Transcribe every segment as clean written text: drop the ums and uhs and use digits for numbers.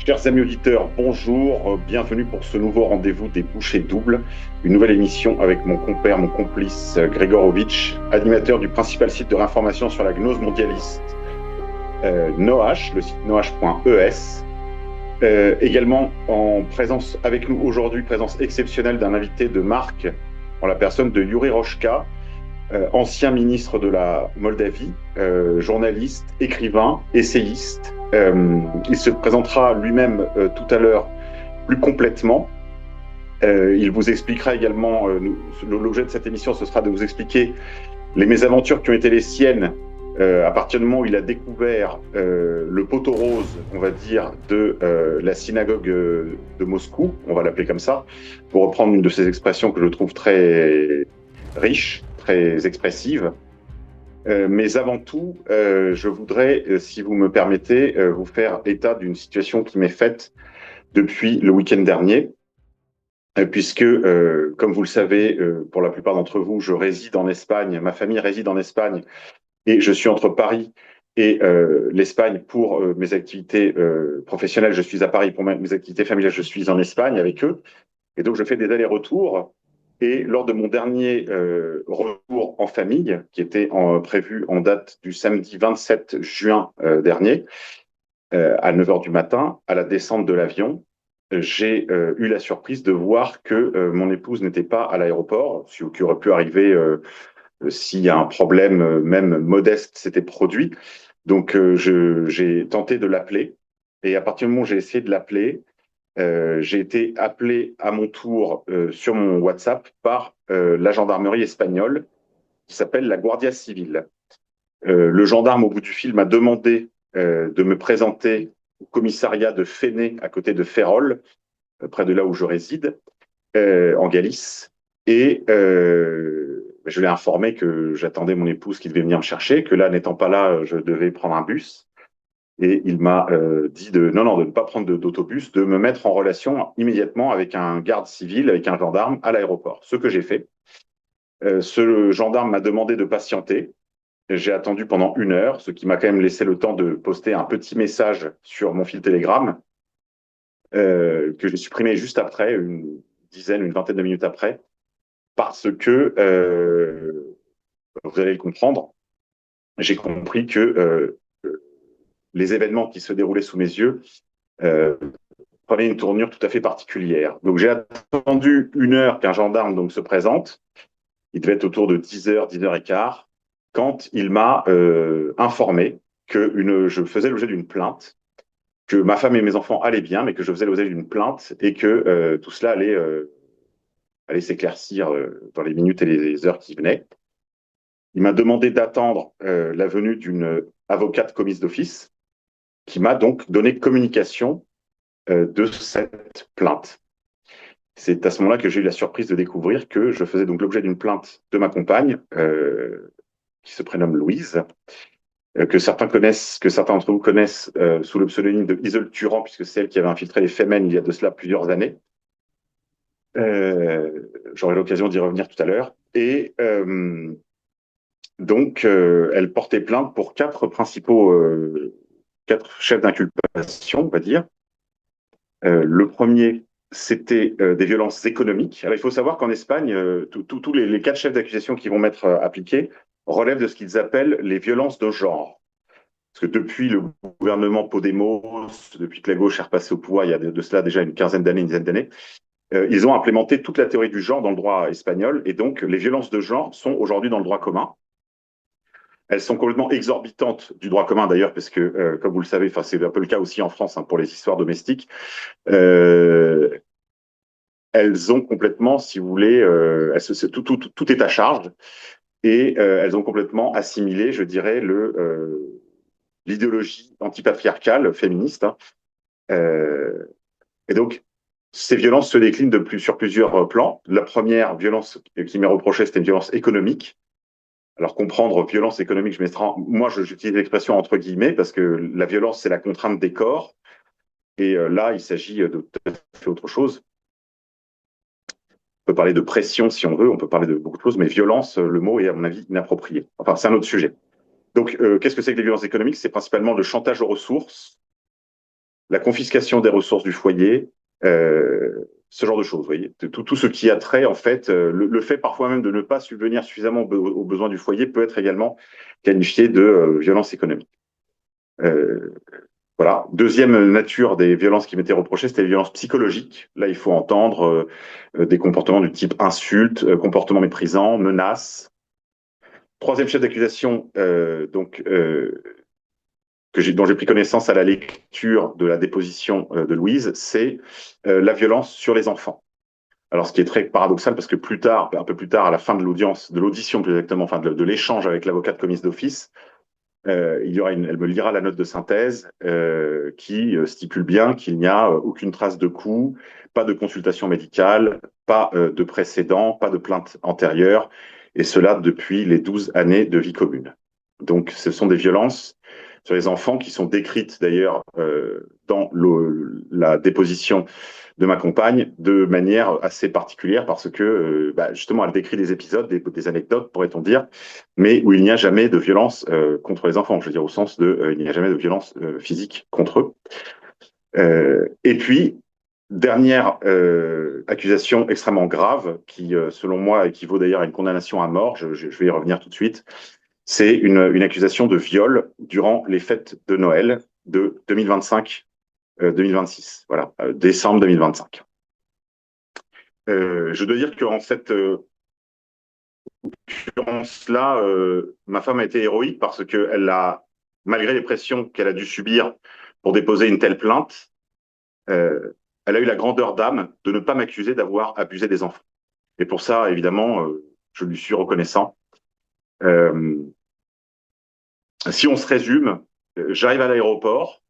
Chers amis auditeurs, bonjour, bienvenue pour ce nouveau rendez-vous des Bouchées Doubles, une nouvelle émission avec mon compère, mon complice Gregorovitch, animateur du principal site de réinformation sur la gnose mondialiste, Noach, le site noach.es. Également en présence avec nous aujourd'hui, présence exceptionnelle d'un invité de marque, en la personne de Yuri Rochka, ancien ministre de la Moldavie, journaliste, écrivain, essayiste. Il se présentera lui-même tout à l'heure plus complètement. Il vous expliquera également, l'objet de cette émission, ce sera de vous expliquer les mésaventures qui ont été les siennes à partir du moment où il a découvert le poteau rose, on va dire, de la synagogue de Moscou, on va l'appeler comme ça, pour reprendre une de ces expressions que je trouve très riche, très expressive. Mais avant tout, je voudrais, si vous me permettez, vous faire état d'une situation qui m'est faite depuis le week-end dernier, puisque, comme vous le savez, pour la plupart d'entre vous, je réside en Espagne, ma famille réside en Espagne, et je suis entre Paris et l'Espagne pour mes activités professionnelles. Je suis à Paris pour mes activités familiales, je suis en Espagne avec eux, et donc je fais des allers-retours. Et lors de mon dernier retour en famille, qui était prévu en date du samedi 27 juin dernier, à 9 h du matin, à la descente de l'avion, j'ai eu la surprise de voir que mon épouse n'était pas à l'aéroport, ce qui aurait pu arriver s'il y a un problème, même modeste, s'était produit. Donc j'ai tenté de l'appeler. Et à partir du moment où j'ai essayé de l'appeler, j'ai été appelé à mon tour sur mon WhatsApp par la gendarmerie espagnole qui s'appelle la Guardia Civile. Le gendarme au bout du fil m'a demandé de me présenter au commissariat de Fenay à côté de Ferrol, près de là où je réside, en Galice. Et je l'ai informé que j'attendais mon épouse qui devait venir me chercher, que là, n'étant pas là, je devais prendre un bus. Et il m'a dit de ne pas prendre d'autobus, de me mettre en relation immédiatement avec un garde civil, avec un gendarme à l'aéroport. Ce que j'ai fait. Ce gendarme m'a demandé de patienter. J'ai attendu pendant 1 heure, ce qui m'a quand même laissé le temps de poster un petit message sur mon fil Telegram, que j'ai supprimé juste après, une vingtaine de minutes après, parce que, vous allez le comprendre, j'ai compris que les événements qui se déroulaient sous mes yeux prenaient une tournure tout à fait particulière. Donc j'ai attendu 1 heure qu'un gendarme donc se présente. Il devait être autour de 10 h, 10 h 15, quand il m'a informé que je faisais l'objet d'une plainte, que ma femme et mes enfants allaient bien, mais que je faisais l'objet d'une plainte et que tout cela allait s'éclaircir dans les minutes et les heures qui venaient. Il m'a demandé d'attendre la venue d'une avocate commise d'office qui m'a donc donné communication de cette plainte. C'est à ce moment-là que j'ai eu la surprise de découvrir que je faisais donc l'objet d'une plainte de ma compagne, qui se prénomme Louise, que certains d'entre vous connaissent sous le pseudonyme de Isolde Turan, puisque c'est elle qui avait infiltré les Femen il y a de cela plusieurs années. J'aurai l'occasion d'y revenir tout à l'heure. Et donc, elle portait plainte pour quatre chefs d'inculpation, on va dire. Le premier, c'était des violences économiques. Alors, il faut savoir qu'en Espagne, tous les 4 chefs d'accusation qui vont m'être appliqués relèvent de ce qu'ils appellent les violences de genre. Parce que depuis le gouvernement Podemos, depuis que la gauche est repassée au pouvoir, il y a de cela déjà une quinzaine d'années, une dizaine d'années, ils ont implémenté toute la théorie du genre dans le droit espagnol. Et donc, les violences de genre sont aujourd'hui dans le droit commun. Elles sont complètement exorbitantes du droit commun d'ailleurs, parce que, comme vous le savez, c'est un peu le cas aussi en France pour les histoires domestiques. Elles ont complètement, si vous voulez, tout est à charge, et elles ont complètement assimilé, je dirais, l'idéologie antipatriarcale féministe. Et donc, ces violences se déclinent sur plusieurs plans. La première violence qui m'est reprochée, c'était une violence économique. Alors, comprendre violence économique, moi, j'utilise l'expression entre guillemets, parce que la violence, c'est la contrainte des corps. Et là, il s'agit de tout à fait autre chose. On peut parler de pression si on veut, on peut parler de beaucoup de choses, mais violence, le mot est à mon avis inapproprié. Enfin, c'est un autre sujet. Donc, qu'est-ce que c'est que les violences économiques? C'est principalement le chantage aux ressources, la confiscation des ressources du foyer, ce genre de choses, vous voyez. Tout ce qui a trait, en fait, le fait parfois même de ne pas subvenir suffisamment aux besoins du foyer peut être également qualifié de violence économique. Euh, voilà. Deuxième nature des violences qui m'étaient reprochées, c'était les violences psychologiques. Là, il faut entendre des comportements du type insulte, comportement méprisant, menaces. Troisième chef d'accusation, dont j'ai pris connaissance à la lecture de la déposition de Louise, c'est la violence sur les enfants. Alors, ce qui est très paradoxal, parce que plus tard, un peu plus tard, à la fin de l'audience, de l'audition plus exactement, enfin de l'échange avec l'avocate commise d'office, elle me lira la note de synthèse qui stipule bien qu'il n'y a aucune trace de coup, pas de consultation médicale, pas de précédent, pas de plainte antérieure, et cela depuis les 12 années de vie commune. Donc, ce sont des violences sur les enfants qui sont décrites d'ailleurs dans la déposition de ma compagne de manière assez particulière parce que justement elle décrit des épisodes, des anecdotes pourrait-on dire, mais où il n'y a jamais de violence contre les enfants, je veux dire au sens de il n'y a jamais de violence physique contre eux. Et puis dernière accusation extrêmement grave qui selon moi équivaut d'ailleurs à une condamnation à mort, je vais y revenir tout de suite, c'est une accusation de viol durant les fêtes de Noël de 2025-2026, voilà, décembre 2025. Je dois dire qu'en cette occurrence-là, ma femme a été héroïque parce qu'elle a, malgré les pressions qu'elle a dû subir pour déposer une telle plainte, elle a eu la grandeur d'âme de ne pas m'accuser d'avoir abusé des enfants. Et pour ça, évidemment, je lui suis reconnaissant. Si on se résume, j'arrive à l'aéroport,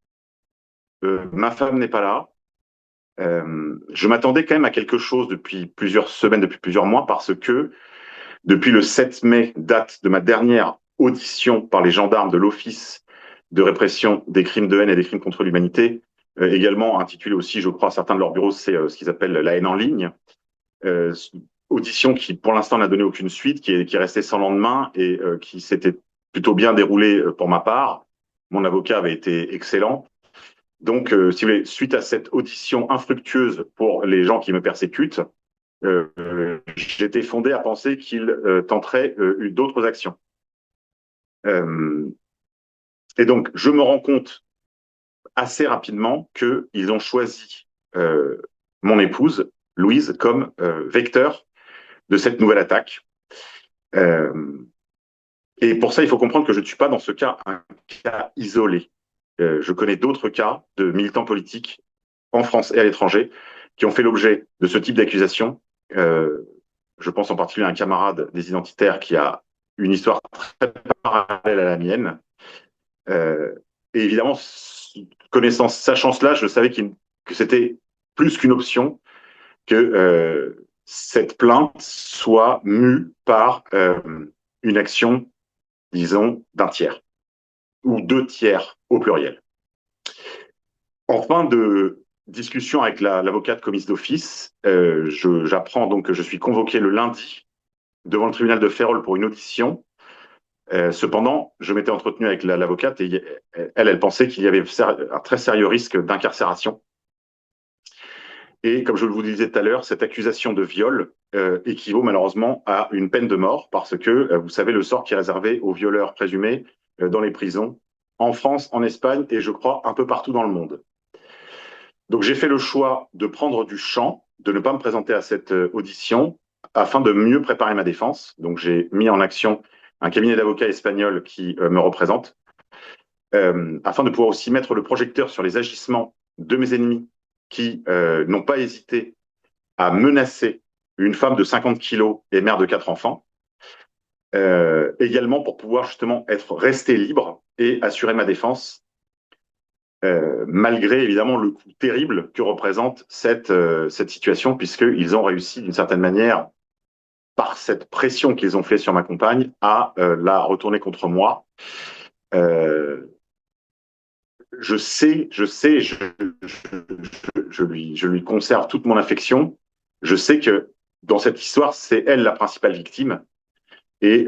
ma femme n'est pas là. Je m'attendais quand même à quelque chose depuis plusieurs semaines, depuis plusieurs mois, parce que depuis le 7 mai, date de ma dernière audition par les gendarmes de l'Office de répression des crimes de haine et des crimes contre l'humanité, également intitulé aussi, je crois, certains de leurs bureaux, c'est ce qu'ils appellent la haine en ligne. Euh, Audition qui, pour l'instant, n'a donné aucune suite, qui est restée sans lendemain et qui s'était plutôt bien déroulée pour ma part. Mon avocat avait été excellent. Donc, si vous voulez, suite à cette audition infructueuse pour les gens qui me persécutent, j'étais fondé à penser qu'il tenterait d'autres actions. Et donc, je me rends compte assez rapidement qu'ils ont choisi mon épouse, Louise, comme vecteur de cette nouvelle attaque. Et pour ça, il faut comprendre que je ne suis pas dans ce cas un cas isolé. Je connais d'autres cas de militants politiques en France et à l'étranger qui ont fait l'objet de ce type d'accusation. Je pense en particulier à un camarade des identitaires qui a une histoire très parallèle à la mienne. Et évidemment, connaissant sa chance-là, je savais que c'était plus qu'une option que cette plainte soit mue par une action, disons, d'un tiers ou deux tiers au pluriel. En fin de discussion avec l'avocate commise d'office, j'apprends donc que je suis convoqué le lundi devant le tribunal de Férolles pour une audition. Cependant, je m'étais entretenu avec l'avocate et elle pensait qu'il y avait un très sérieux risque d'incarcération. Et comme je vous le disais tout à l'heure, cette accusation de viol équivaut malheureusement à une peine de mort parce que vous savez le sort qui est réservé aux violeurs présumés dans les prisons en France, en Espagne et je crois un peu partout dans le monde. Donc j'ai fait le choix de prendre du champ, de ne pas me présenter à cette audition afin de mieux préparer ma défense. Donc j'ai mis en action un cabinet d'avocats espagnol qui me représente afin de pouvoir aussi mettre le projecteur sur les agissements de mes ennemis qui n'ont pas hésité à menacer une femme de 50 kilos et mère de 4 enfants, également pour pouvoir justement resté libre et assurer ma défense, malgré évidemment le coût terrible que représente cette situation, puisqu'ils ont réussi d'une certaine manière, par cette pression qu'ils ont fait sur ma compagne, à la retourner contre moi. Je lui conserve toute mon affection. Je sais que dans cette histoire, c'est elle la principale victime. Et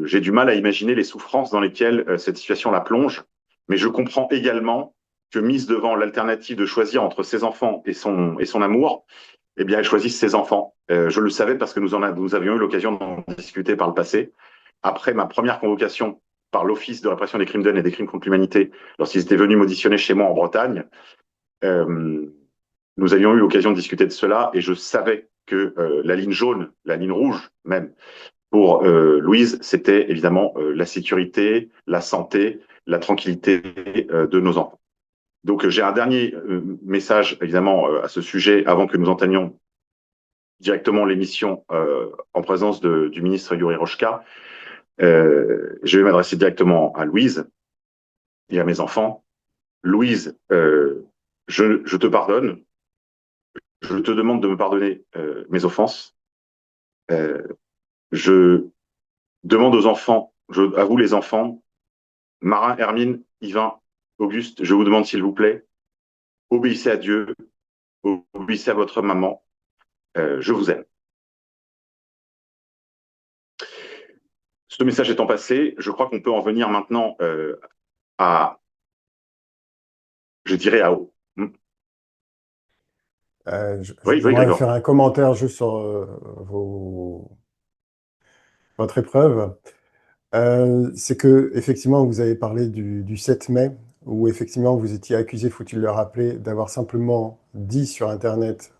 j'ai du mal à imaginer les souffrances dans lesquelles cette situation la plonge. Mais je comprends également que mise devant l'alternative de choisir entre ses enfants et son amour, eh bien, elle choisit ses enfants. Je le savais parce que nous avions eu l'occasion d'en discuter par le passé. Après ma première convocation par l'Office de répression des crimes de haine et des crimes contre l'humanité, lorsqu'ils étaient venus m'auditionner chez moi en Bretagne, euh, nous avions eu l'occasion de discuter de cela et je savais que la ligne jaune, la ligne rouge même, pour Louise, c'était évidemment la sécurité, la santé, la tranquillité de nos enfants. Donc j'ai un dernier message évidemment à ce sujet avant que nous entamions directement l'émission en présence du ministre Yuri Rochka. Je vais m'adresser directement à Louise et à mes enfants. Louise, je te pardonne. Je te demande de me pardonner mes offenses. Euh, je demande aux enfants, à vous les enfants, Marin, Hermine, Yvain, Auguste, je vous demande s'il vous plaît, obéissez à Dieu, obéissez à votre maman. Je vous aime. Ce message étant passé, je crois qu'on peut en venir maintenant à, je dirais, à haut. Oui, oui, J'aimerais Grégor. faire un commentaire juste sur votre épreuve. C'est que effectivement, vous avez parlé du 7 mai, où effectivement vous étiez accusé, faut-il le rappeler, d'avoir simplement dit sur Internet,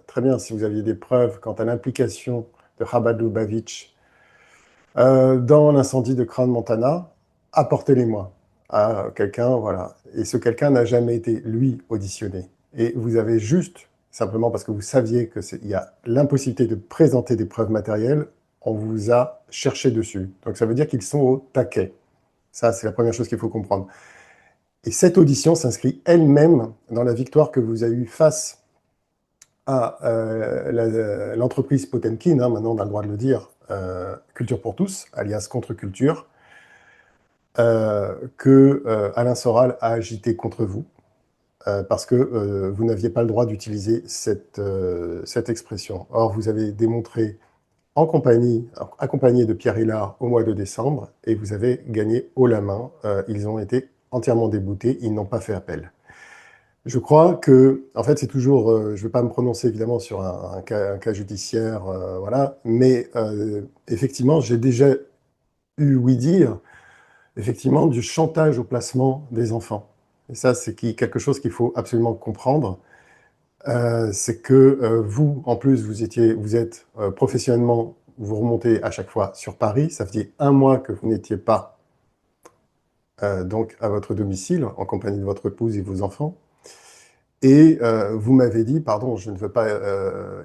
très bien, si vous aviez des preuves quant à l'implication de Chabad Lubavitch dans l'incendie de Crown Montana, apportez-les-moi à quelqu'un, voilà. Et ce quelqu'un n'a jamais été, lui, auditionné. Et vous avez juste, simplement parce que vous saviez qu'il y a l'impossibilité de présenter des preuves matérielles, on vous a cherché dessus. Donc ça veut dire qu'ils sont au taquet. Ça, c'est la première chose qu'il faut comprendre. Et cette audition s'inscrit elle-même dans la victoire que vous avez eue face à l'entreprise Potemkin, hein, maintenant on a le droit de le dire, Culture pour tous, alias Contre-Culture, que Alain Soral a agité contre vous, parce que vous n'aviez pas le droit d'utiliser cette expression. Or, vous avez démontré accompagné de Pierre Hillard au mois de décembre, et vous avez gagné haut la main. Ils ont été entièrement déboutés, ils n'ont pas fait appel. Je crois que, en fait, c'est toujours, je ne vais pas me prononcer évidemment sur un cas judiciaire, voilà, mais effectivement, j'ai déjà eu oui dire, effectivement, du chantage au placement des enfants. Et ça, c'est quelque chose qu'il faut absolument comprendre. C'est que vous, en plus, vous êtes professionnellement, vous remontez à chaque fois sur Paris. Ça fait un mois que vous n'étiez pas donc à votre domicile, en compagnie de votre épouse et vos enfants. Et vous m'avez dit, pardon, je ne veux pas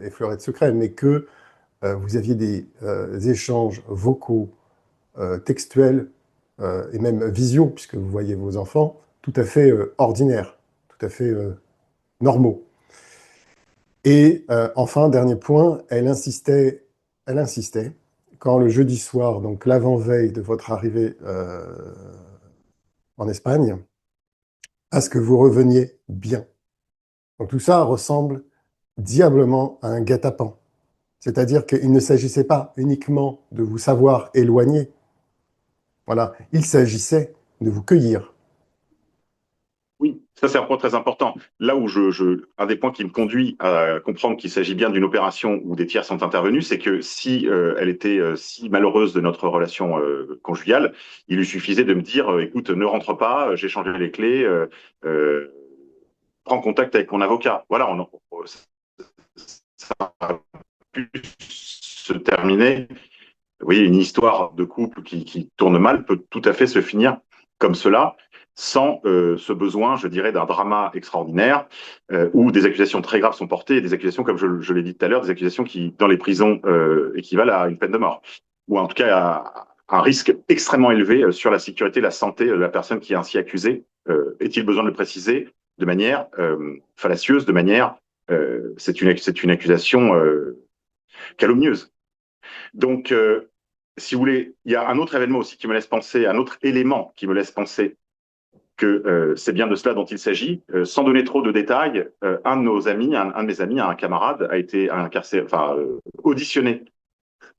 effleurer de secret, mais que vous aviez des échanges vocaux, textuels et même visio, puisque vous voyez vos enfants, tout à fait ordinaires, tout à fait normaux. Et enfin, dernier point, elle insistait, quand le jeudi soir, donc l'avant-veille de votre arrivée en Espagne, à ce que vous reveniez bien. Donc tout ça ressemble diablement à un guet-apens. C'est-à-dire qu'il ne s'agissait pas uniquement de vous savoir éloigné. Voilà, il s'agissait de vous cueillir. Oui, ça c'est un point très important. Là où un des points qui me conduit à comprendre qu'il s'agit bien d'une opération où des tiers sont intervenus, c'est que si elle était si malheureuse de notre relation conjugale, il lui suffisait de me dire, écoute, ne rentre pas, j'ai changé les clés, euh, prends contact avec mon avocat. Voilà, ça a pu se terminer. Vous voyez, une histoire de couple qui tourne mal peut tout à fait se finir comme cela, sans ce besoin, je dirais, d'un drama extraordinaire, où des accusations très graves sont portées, et des accusations, comme je l'ai dit tout à l'heure, des accusations qui, dans les prisons, équivalent à une peine de mort, ou en tout cas à un risque extrêmement élevé sur la sécurité, la santé de la personne qui est ainsi accusée. Est-il besoin de le préciser de manière fallacieuse, de manière... c'est une accusation calomnieuse. Donc, si vous voulez, il y a un autre événement aussi qui me laisse penser, un autre élément qui me laisse penser que c'est bien de cela dont il s'agit. Sans donner trop de détails, un de nos amis, un de mes amis, un camarade, a été auditionné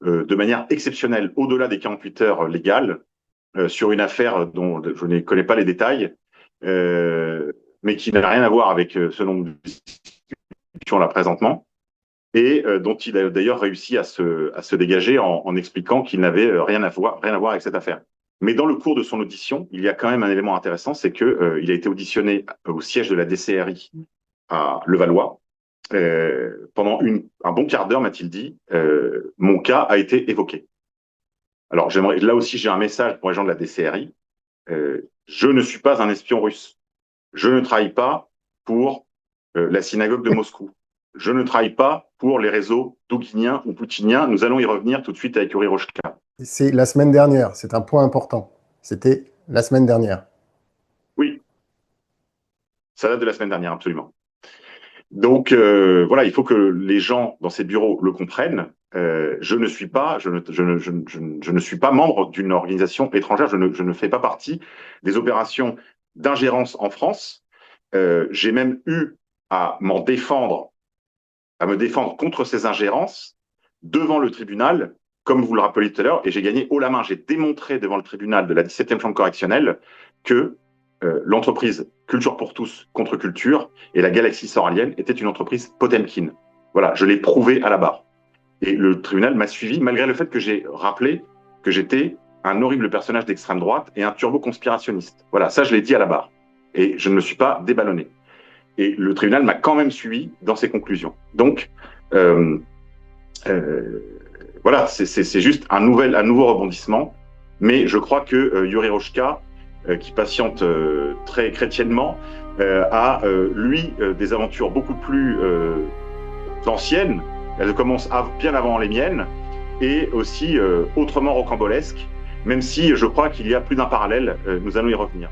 de manière exceptionnelle, au-delà des 48 heures légales, sur une affaire dont je ne connais pas les détails, mais qui n'a rien à voir avec ce dont nous discutons là présentement, et dont il a d'ailleurs réussi à se dégager en expliquant qu'il n'avait rien à voir avec cette affaire. Mais dans le cours de son audition, il y a quand même un élément intéressant, c'est qu'il a été auditionné au siège de la DCRI à Levallois. Pendant un bon quart d'heure, m'a-t-il dit, mon cas a été évoqué. Alors, là aussi, j'ai un message pour les gens de la DCRI. Je ne suis pas un espion russe. Je ne travaille pas pour la synagogue de Moscou. Je ne travaille pas pour les réseaux douginiens ou poutiniens. Nous allons y revenir tout de suite avec Yuri Rochka. C'est la semaine dernière, c'est un point important. C'était la semaine dernière. Oui, ça date de la semaine dernière, absolument. Donc voilà, il faut que les gens dans ces bureaux le comprennent. Je ne suis pas membre d'une organisation étrangère. Je ne fais pas partie des opérations d'ingérence en France. J'ai même eu à me défendre contre ces ingérences devant le tribunal, comme vous le rappeliez tout à l'heure, et j'ai gagné haut la main. J'ai démontré devant le tribunal de la 17e chambre correctionnelle que l'entreprise Culture pour tous contre Culture et la galaxie soralienne était une entreprise Potemkin. Voilà, je l'ai prouvé à la barre. Et le tribunal m'a suivi, malgré le fait que j'ai rappelé que j'étais un horrible personnage d'extrême droite et un turbo-conspirationniste. Voilà, ça je l'ai dit à la barre. Et je ne me suis pas déballonné. Et le tribunal m'a quand même suivi dans ses conclusions. Donc, voilà, c'est juste un nouveau rebondissement. Mais je crois que Yuri Rochka, qui patiente très chrétiennement, a, lui, des aventures beaucoup plus anciennes. Elles commencent bien avant les miennes, et aussi autrement rocambolesques, même si je crois qu'il y a plus d'un parallèle. Nous allons y revenir.